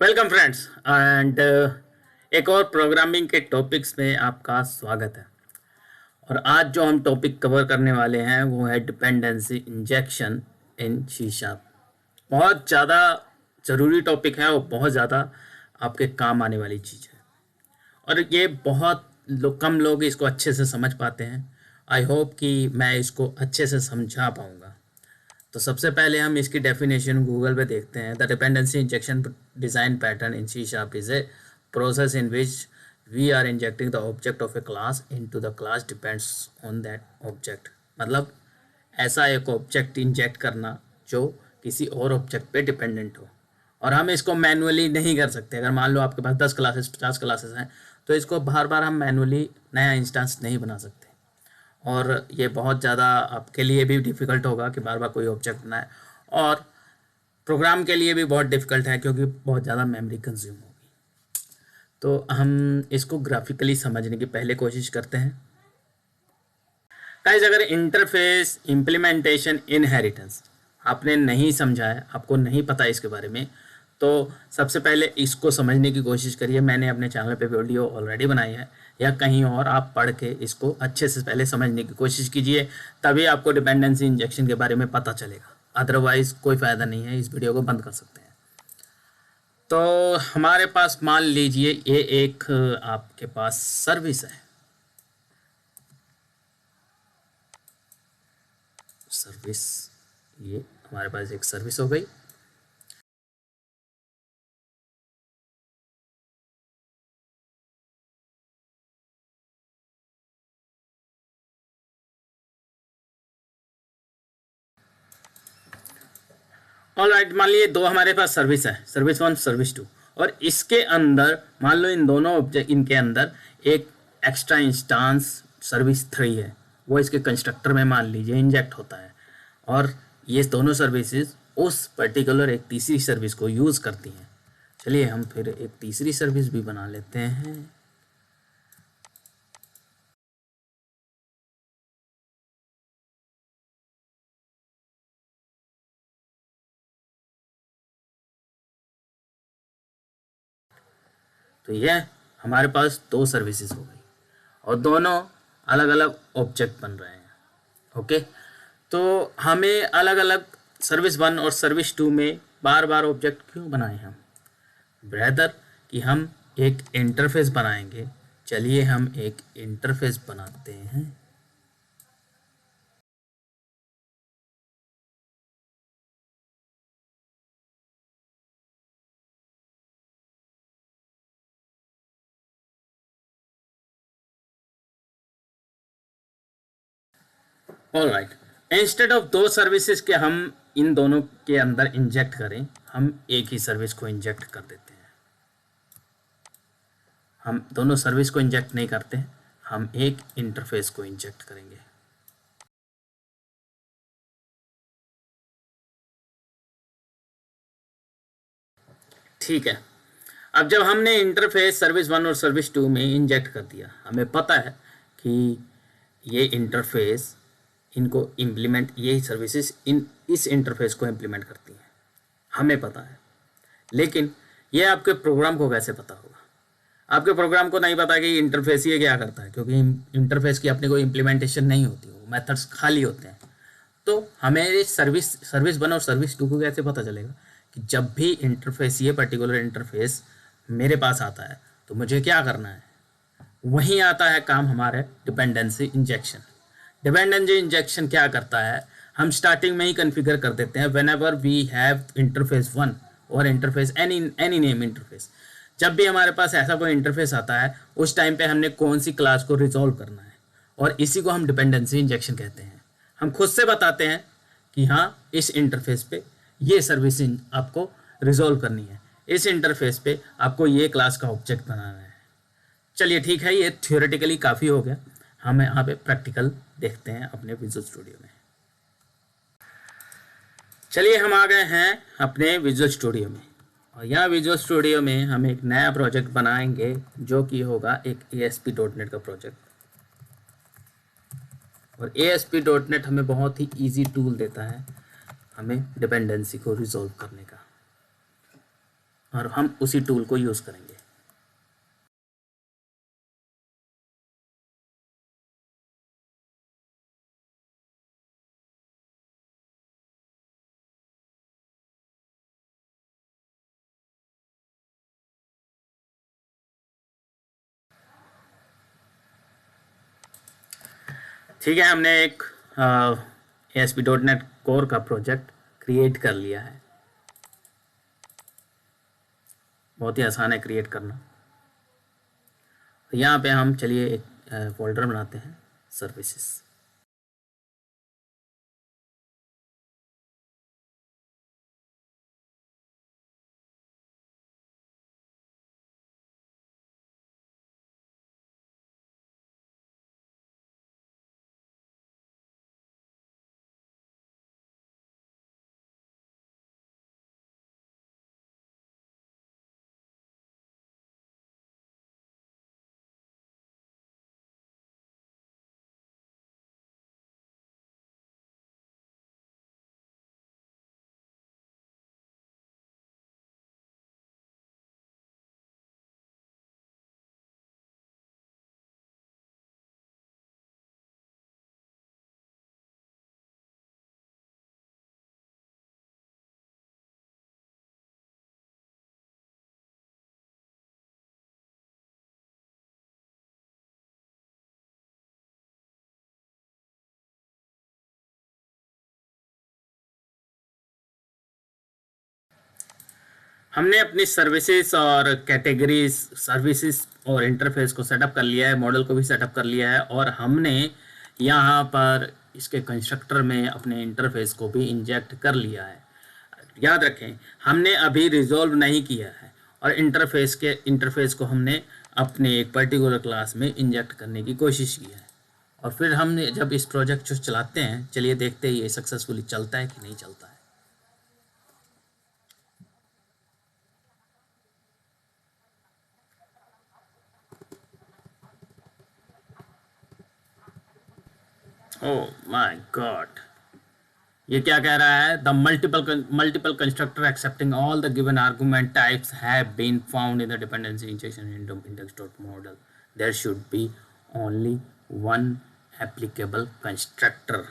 Welcome friends and एक और programming के टॉपिक्स में आपका स्वागत है। और आज जो हम टॉपिक कवर करने वाले हैं वो है डिपेंडेंसी इंजेक्शन इन सी शार्प। बहुत ज़्यादा ज़रूरी टॉपिक है और बहुत ज़्यादा आपके काम आने वाली चीज़ है, और ये बहुत कम लोग इसको अच्छे से समझ पाते हैं। आई होप कि मैं इसको अच्छे से समझा पाऊँगा। तो सबसे पहले हम इसकी डेफिनेशन गूगल पे देखते हैं। The dependency injection design pattern in C sharp is a process in which we are injecting the object of a class into the class depends on that object. मतलब ऐसा एक ऑब्जेक्ट इंजेक्ट करना जो किसी और ऑब्जेक्ट पे dependent हो, और हम इसको मैनुअली नहीं कर सकते। अगर मान लो आपके पास 10 क्लासेस 50 क्लासेस हैं तो इसको बार बार हम मैनुअली नया इंस्टेंस नहीं बना सकते, और ये बहुत ज़्यादा आपके लिए भी डिफ़िकल्ट होगा कि बार बार कोई ऑब्जेक्ट बनाए, और प्रोग्राम के लिए भी बहुत डिफ़िकल्ट है क्योंकि बहुत ज़्यादा मेमोरी कंज्यूम होगी। तो हम इसको ग्राफिकली समझने की पहले कोशिश करते हैं। गाइस, अगर इंटरफेस इम्प्लीमेंटेशन इनहेरिटेंस आपने नहीं समझा है, आपको नहीं पता इसके बारे में, तो सबसे पहले इसको समझने की कोशिश करिए। मैंने अपने चैनल पे वीडियो ऑलरेडी बनाई है, या कहीं और आप पढ़ के इसको अच्छे से पहले समझने की कोशिश कीजिए, तभी आपको डिपेंडेंसी इंजेक्शन के बारे में पता चलेगा। अदरवाइज़ कोई फ़ायदा नहीं है, इस वीडियो को बंद कर सकते हैं। तो हमारे पास मान लीजिए ये एक आपके पास सर्विस है। सर्विस, ये हमारे पास एक सर्विस हो गई। ऑलराइट, मान लीजिए दो हमारे पास सर्विस है, सर्विस 1 सर्विस 2, और इसके अंदर मान लो इन दोनों ऑब्जेक्ट, इनके अंदर एक एक्स्ट्रा इंस्टांस सर्विस 3 है, वो इसके कंस्ट्रक्टर में मान लीजिए इंजेक्ट होता है, और ये दोनों सर्विसेज उस पर्टिकुलर एक तीसरी सर्विस को यूज़ करती हैं। चलिए हम फिर एक तीसरी सर्विस भी बना लेते हैं। तो यह हमारे पास दो सर्विसेज हो गई, और दोनों अलग अलग ऑब्जेक्ट बन रहे हैं। ओके, तो हमें अलग अलग सर्विस 1 और सर्विस 2 में बार बार ऑब्जेक्ट क्यों बनाए हम? ब्रदर कि हम एक इंटरफेस बनाएंगे। चलिए हम एक इंटरफेस बनाते हैं। ऑलराइट, इंस्टेड ऑफ दो सर्विसेज के हम इन दोनों के अंदर इंजेक्ट करें, हम एक ही सर्विस को इंजेक्ट कर देते हैं। हम दोनों सर्विस को इंजेक्ट नहीं करते हैं, हम एक इंटरफेस को इंजेक्ट करेंगे। ठीक है, अब जब हमने इंटरफेस सर्विस 1 और सर्विस 2 में इंजेक्ट कर दिया, हमें पता है कि ये इंटरफेस इनको इम्प्लीमेंट, ये सर्विसेज इस इंटरफेस को इम्प्लीमेंट करती हैं, हमें पता है। लेकिन ये आपके प्रोग्राम को कैसे पता होगा? आपके प्रोग्राम को नहीं पता कि इंटरफेस ये क्या करता है, क्योंकि इंटरफेस की अपनी कोई इम्प्लीमेंटेशन नहीं होती, वो मेथड्स खाली होते हैं। तो हमें सर्विस 1 और सर्विस 2 को कैसे पता चलेगा कि जब भी इंटरफेस, ये पर्टिकुलर इंटरफेस मेरे पास आता है तो मुझे क्या करना है? वहीं आता है काम हमारे डिपेंडेंसी इंजेक्शन। डिपेंडेंसी इंजेक्शन क्या करता है? हम स्टार्टिंग में ही कॉन्फ़िगर कर देते हैं whenever we have interface 1 और इंटरफेस एनी नेम इंटरफेस। जब भी हमारे पास ऐसा कोई इंटरफेस आता है, उस टाइम पे हमने कौन सी क्लास को रिजॉल्व करना है, और इसी को हम डिपेंडेंसी इंजेक्शन कहते हैं। हम खुद से बताते हैं कि हाँ, इस इंटरफेस पे ये सर्विसिंग आपको रिजॉल्व करनी है, इस इंटरफेस पे आपको ये क्लास का ऑब्जेक्ट बनाना है। चलिए ठीक है, ये थियोरेटिकली काफ़ी हो गया, हम यहाँ पे प्रैक्टिकल देखते हैं अपने विजुअल स्टूडियो में। चलिए हम आ गए हैं अपने विजुअल स्टूडियो में, और यहाँ विजुअल स्टूडियो में हम एक नया प्रोजेक्ट बनाएंगे जो कि होगा एक ASP.NET का प्रोजेक्ट। और ASP.NET हमें बहुत ही इजी टूल देता है हमें डिपेंडेंसी को रिजॉल्व करने का। और हम उसी टूल को यूज़ करेंगे। ठीक है, हमने एक ASP.NET कोर का प्रोजेक्ट क्रिएट कर लिया है। बहुत ही आसान है क्रिएट करना। तो यहाँ पे हम चलिए एक फोल्डर बनाते हैं, सर्विसेज। हमने अपनी सर्विसेज और कैटेगरीज, सर्विसेज और इंटरफेस को सेटअप कर लिया है, मॉडल को भी सेटअप कर लिया है, और हमने यहाँ पर इसके कंस्ट्रक्टर में अपने इंटरफेस को भी इंजेक्ट कर लिया है। याद रखें, हमने अभी रिजॉल्व नहीं किया है, और इंटरफेस को हमने अपने एक पर्टिकुलर क्लास में इंजेक्ट करने की कोशिश की है। और फिर हमने जब इस प्रोजेक्ट को चलाते हैं, चलिए देखते हैं ये सक्सेसफुली चलता है कि नहीं चलता है। ओह माय गॉड, ये क्या कह रहा है? The multiple constructor accepting all the given argument types have been found in the dependency injection index dot model. There should be only one applicable constructor.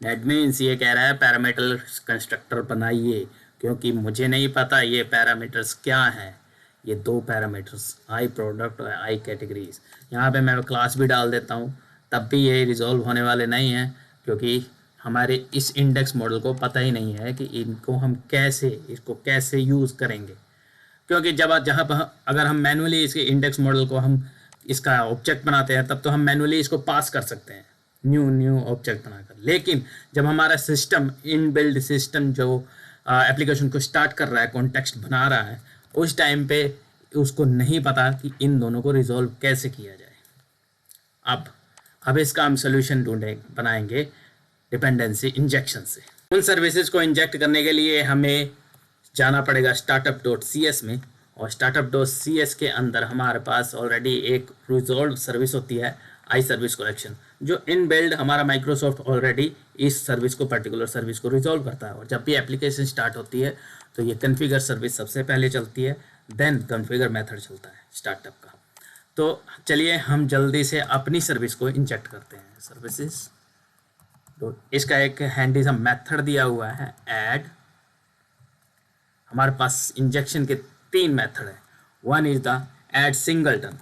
That means ये कह रहा है parameter constructor बनाइए, क्योंकि मुझे नहीं पता ये पैरामीटर्स क्या हैं। ये दो पैरामीटर्स, आई प्रोडक्ट और आई कैटेगरीज। यहाँ पे मैं क्लास भी डाल देता हूँ, तब भी ये रिजॉल्व होने वाले नहीं हैं, क्योंकि हमारे इस इंडेक्स मॉडल को पता ही नहीं है कि इसको कैसे यूज़ करेंगे। क्योंकि जहाँ पर अगर हम मैनुअली इसके इंडेक्स मॉडल को हम इसका ऑब्जेक्ट बनाते हैं, तब तो हम मैनुअली इसको पास कर सकते हैं न्यू ऑब्जेक्ट बनाकर। लेकिन जब हमारा सिस्टम, इनबिल्ड सिस्टम जो एप्लीकेशन को स्टार्ट कर रहा है, कॉन्टेक्स्ट बना रहा है, उस टाइम पे उसको नहीं पता कि इन दोनों को रिजॉल्व कैसे किया जाए। अब इसका हम सोल्यूशन बनाएंगे डिपेंडेंसी इंजेक्शन से। उन सर्विसेज को इंजेक्ट करने के लिए हमें जाना पड़ेगा startup.cs में, और startup.cs के अंदर हमारे पास ऑलरेडी एक रिजॉल्व सर्विस होती है, आई सर्विस कलेक्शन, जो इनबिल्ड हमारा माइक्रोसॉफ्ट ऑलरेडी इस सर्विस को, पर्टिकुलर सर्विस को रिजॉल्व करता है। और जब भी एप्लीकेशन स्टार्ट होती है तो ये कन्फिगर सर्विस सबसे पहले चलती है, देन कन्फिगर मेथड चलता है स्टार्टअप का। तो चलिए हम जल्दी से अपनी सर्विस को इंजेक्ट करते हैं। सर्विसेज, तो इसका एक हैंडी सा मेथड दिया हुआ है, ऐड। हमारे पास इंजेक्शन के 3 मेथड है। One is the add singleton,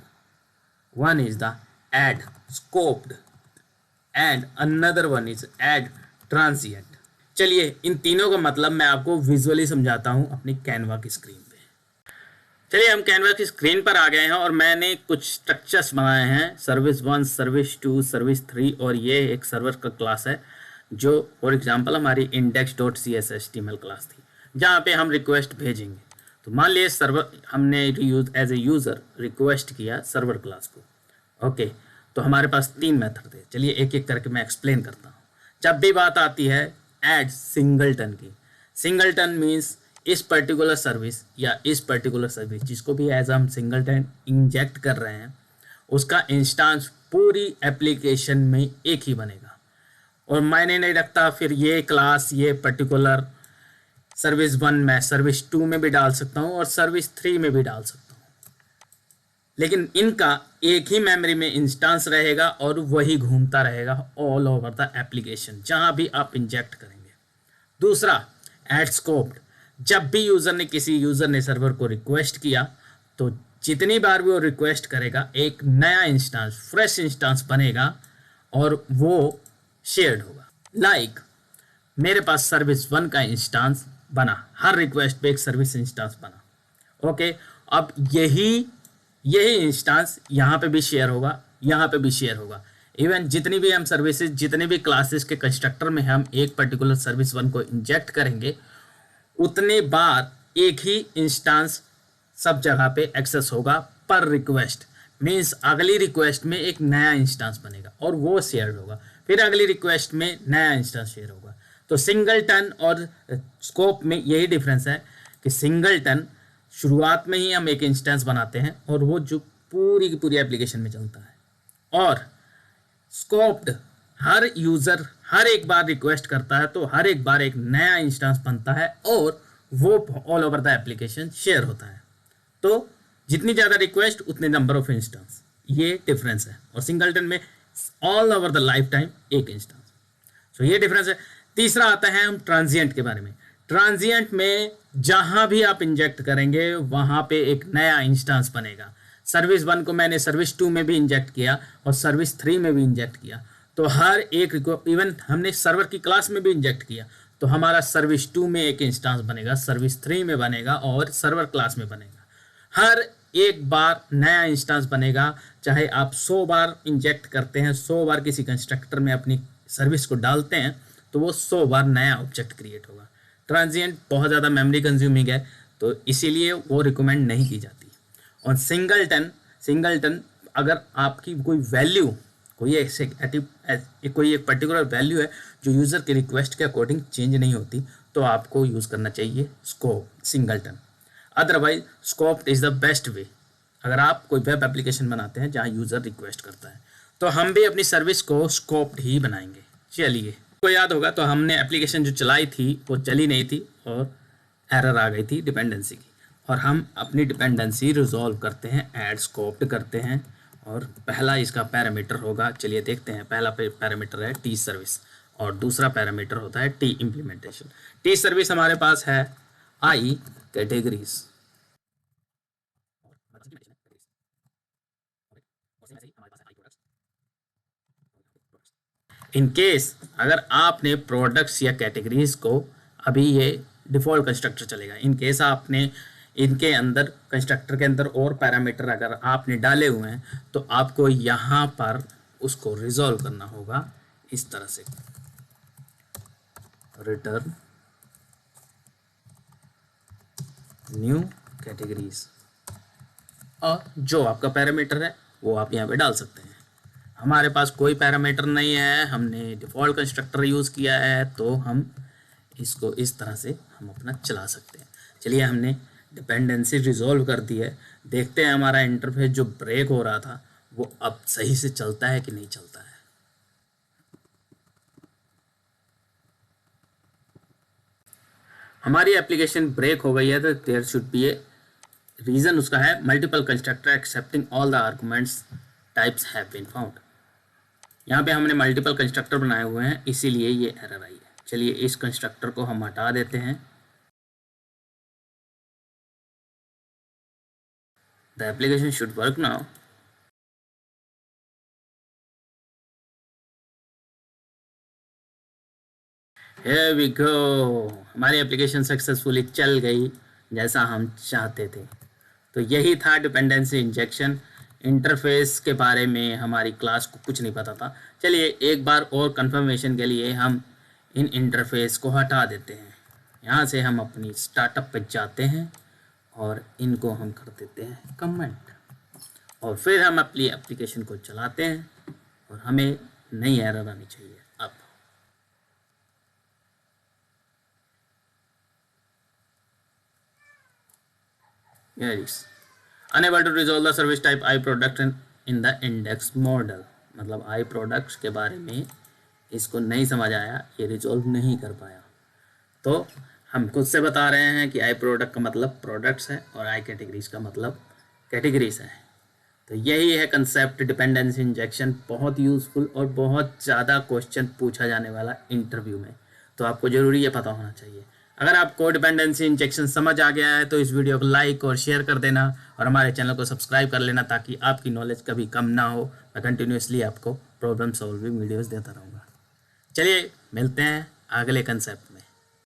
one is the add scoped, and another one is add transient. चलिए इन तीनों का मतलब मैं आपको विजुअली समझाता हूं अपनी कैनवा की स्क्रीन पे। चलिए हम कैनवा की स्क्रीन पर आ गए हैं, और मैंने कुछ स्ट्रक्चर्स बनाए हैं, सर्विस 1, सर्विस 2, सर्विस 3, और ये एक सर्वर का क्लास है जो फॉर एग्जांपल हमारी index.cs HTML क्लास थी, जहाँ पे हम रिक्वेस्ट भेजेंगे। तो मान लीजिए सर्वर, हमने एज ए यूज़र रिक्वेस्ट किया सर्वर क्लास को। ओके, तो हमारे पास 3 मेथड थे। चलिए एक एक करके मैं एक्सप्लेन करता हूँ। जब भी बात आती है ऐड सिंगलटन की, सिंगलटन मीन्स इस पर्टिकुलर सर्विस या इस पर्टिकुलर सर्विस जिसको भी एज हम सिंगलटन इंजेक्ट कर रहे हैं, उसका इंस्टांस पूरी एप्लीकेशन में एक ही बनेगा, और मायने नहीं रखता फिर ये क्लास, ये पर्टिकुलर सर्विस 1 में, सर्विस 2 में भी डाल सकता हूँ और सर्विस 3 में भी डाल सकता हूँ, लेकिन इनका एक ही मेमोरी में इंस्टेंस रहेगा और वही घूमता रहेगा ऑल ओवर द एप्लीकेशन जहाँ भी आप इंजेक्ट करेंगे। दूसरा, एड स्कोप्ड, जब भी यूज़र ने, किसी यूज़र ने सर्वर को रिक्वेस्ट किया तो जितनी बार भी वो रिक्वेस्ट करेगा एक नया इंस्टेंस, फ्रेश इंस्टेंस बनेगा और वो शेयर्ड होगा। लाइक मेरे पास सर्विस 1 का इंस्टेंस बना, हर रिक्वेस्ट पे एक सर्विस इंस्टेंस बना। ओके, अब यही इंस्टेंस यहाँ पे भी शेयर होगा, यहाँ पे भी शेयर होगा। इवन जितनी भी हम सर्विसेज, जितने भी क्लासेस के कंस्ट्रक्टर में हम एक पर्टिकुलर सर्विस 1 को इंजेक्ट करेंगे, उतने बार एक ही इंस्टेंस सब जगह पे एक्सेस होगा पर रिक्वेस्ट। मीन्स अगली रिक्वेस्ट में एक नया इंस्टेंस बनेगा और वो शेयर होगा, फिर अगली रिक्वेस्ट में नया इंस्टेंस शेयर होगा। तो सिंगलटन और स्कोप में यही डिफरेंस है कि सिंगलटन शुरुआत में ही हम एक इंस्टेंस बनाते हैं और वो जो पूरी की पूरी एप्लीकेशन में चलता है, और स्कोप्ड हर यूज़र हर एक बार रिक्वेस्ट करता है तो हर एक बार एक नया इंस्टेंस बनता है और वो all over the application share होता है। तो जितनी ज़्यादा रिक्वेस्ट उतने नंबर ऑफ इंस्टेंस, ये डिफरेंस है। और सिंगलटन में all over the life time एक इंस्टेंस। सो ये डिफरेंस है। तीसरा आता है हम ट्रांजिएंट के बारे में। ट्रांजिएंट में जहां भी आप इंजेक्ट करेंगे वहां पे एक नया इंस्टेंस बनेगा। सर्विस 1 को मैंने सर्विस 2 में भी इंजेक्ट किया और सर्विस 3 में भी इंजेक्ट किया, तो हर एक इवन हमने सर्वर की क्लास में भी इंजेक्ट किया तो हमारा सर्विस 2 में एक इंस्टेंस बनेगा, सर्विस 3 में बनेगा और सर्वर क्लास में बनेगा। हर एक बार नया इंस्टेंस बनेगा, चाहे आप 100 बार इंजेक्ट करते हैं, 100 बार किसी कंस्ट्रक्टर में अपनी सर्विस को डालते हैं तो वो 100 बार नया ऑब्जेक्ट क्रिएट होगा। ट्रांजिएंट बहुत ज़्यादा मेमोरी कंज्यूमिंग है तो इसीलिए वो रिकमेंड नहीं की जाती। और सिंगलटन अगर आपकी कोई वैल्यू, कोई एक पर्टिकुलर वैल्यू है जो यूज़र के रिक्वेस्ट के अकॉर्डिंग चेंज नहीं होती, तो आपको यूज़ करना चाहिए singleton. Otherwise scoped is the best way अगर आप कोई वेब एप्लीकेशन बनाते हैं जहाँ यूज़र रिक्वेस्ट करता है। तो हम भी अपनी सर्विस को स्कोप्ड ही बनाएंगे। चलिए, को याद होगा तो हमने एप्लीकेशन जो चलाई थी वो चली नहीं थी और एरर आ गई थी डिपेंडेंसी की, और हम अपनी डिपेंडेंसी रिजॉल्व करते हैं, ऐड स्कोप्ड करते हैं। और पहला इसका पैरामीटर होगा, चलिए देखते हैं। पहला पैरामीटर है टी सर्विस और दूसरा पैरामीटर होता है टी इम्प्लीमेंटेशन। टी सर्विस हमारे पास है आई कैटेगरीज। इन केस अगर आपने प्रोडक्ट्स या कैटेगरीज को, अभी ये डिफ़ॉल्ट कंस्ट्रक्टर चलेगा, इन केस आपने इनके अंदर कंस्ट्रक्टर के अंदर और पैरामीटर अगर आपने डाले हुए हैं तो आपको यहाँ पर उसको रिजॉल्व करना होगा इस तरह से, रिटर्न न्यू कैटेगरीज, और जो आपका पैरामीटर है वो आप यहाँ पे डाल सकते हैं। हमारे पास कोई पैरामीटर नहीं है, हमने डिफ़ॉल्ट कंस्ट्रक्टर यूज़ किया है, तो हम इसको इस तरह से हम अपना चला सकते हैं। चलिए, हमने डिपेंडेंसी रिजॉल्व कर दी है। देखते हैं हमारा इंटरफेस जो ब्रेक हो रहा था वो अब सही से चलता है कि नहीं चलता है। हमारी एप्लीकेशन ब्रेक हो गई है तो there should be a reason. उसका है multiple constructor accepting all the arguments types have been found. यहाँ पे हमने मल्टीपल कंस्ट्रक्टर बनाए हुए हैं इसीलिए ये एरर आई है। चलिए, इस कंस्ट्रक्टर को हम हटा देते हैं। The application should work now. Here we go, हमारी एप्लीकेशन सक्सेसफुली चल गई जैसा हम चाहते थे। तो यही था डिपेंडेंसी इंजेक्शन। इंटरफेस के बारे में हमारी क्लास को कुछ नहीं पता था। चलिए, एक बार और कंफर्मेशन के लिए हम इन इंटरफेस को हटा देते हैं। यहाँ से हम अपनी स्टार्टअप पे जाते हैं और इनको हम कर देते हैं कमेंट, और फिर हम अपनी एप्लीकेशन को चलाते हैं और हमें नई एरर आनी चाहिए। अब here is unable to resolve the service type I product in the index model। मतलब आई प्रोडक्ट्स के बारे में इसको नहीं समझ आया, ये रिजॉल्व नहीं कर पाया। तो हम खुद से बता रहे हैं कि आई प्रोडक्ट का मतलब प्रोडक्ट्स है और आई कैटेगरीज का मतलब कैटेगरीज है। तो यही है कंसेप्ट डिपेंडेंसी इंजेक्शन, बहुत यूज़फुल और बहुत ज़्यादा क्वेश्चन पूछा जाने वाला इंटरव्यू में, तो आपको ज़रूरी ये पता होना चाहिए। अगर आपको डिपेंडेंसी इंजेक्शन समझ आ गया है तो इस वीडियो को लाइक और शेयर कर देना और हमारे चैनल को सब्सक्राइब कर लेना, ताकि आपकी नॉलेज कभी कम ना हो। मैं कंटिन्यूसली आपको प्रॉब्लम सॉल्विंग वीडियोज़ देता रहूँगा। चलिए मिलते हैं अगले कंसेप्ट में।